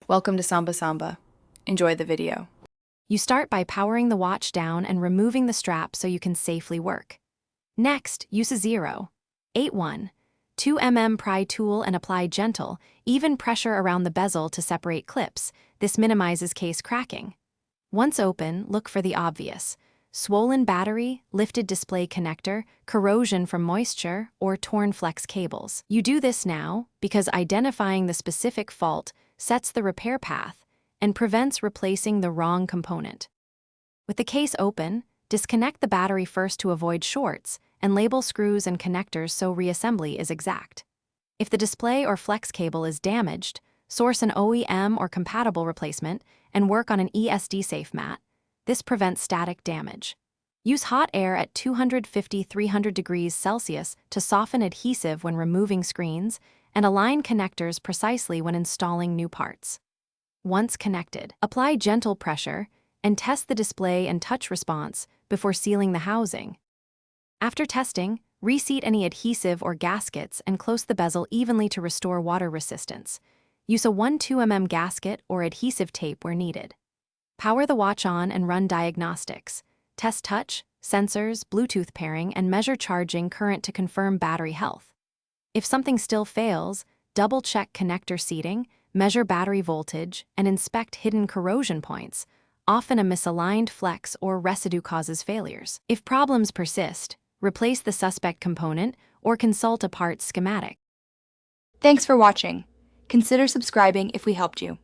Welcome to Samba Samba. Enjoy the video. You start by powering the watch down and removing the strap so you can safely work. Next, use a 0.81 2 mm pry tool and apply gentle, even pressure around the bezel to separate clips. This minimizes case cracking. Once open, look for the obvious: swollen battery, lifted display connector, corrosion from moisture, or torn flex cables. You do this now because identifying the specific fault sets the repair path and prevents replacing the wrong component. With the case open, disconnect the battery first to avoid shorts and label screws and connectors so reassembly is exact. If the display or flex cable is damaged, source an OEM or compatible replacement and work on an ESD safe mat. This prevents static damage. Use hot air at 250-300 degrees Celsius to soften adhesive when removing screens and align connectors precisely when installing new parts. Once connected, apply gentle pressure and test the display and touch response before sealing the housing. After testing, reseat any adhesive or gaskets and close the bezel evenly to restore water resistance. Use a 1-2 mm gasket or adhesive tape where needed. Power the watch on and run diagnostics. Test touch, sensors, Bluetooth pairing, and measure charging current to confirm battery health. If something still fails, double-check connector seating, measure battery voltage, and inspect hidden corrosion points. Often a misaligned flex or residue causes failures. If problems persist, replace the suspect component or consult a part schematic. Thanks for watching. Consider subscribing if we helped you.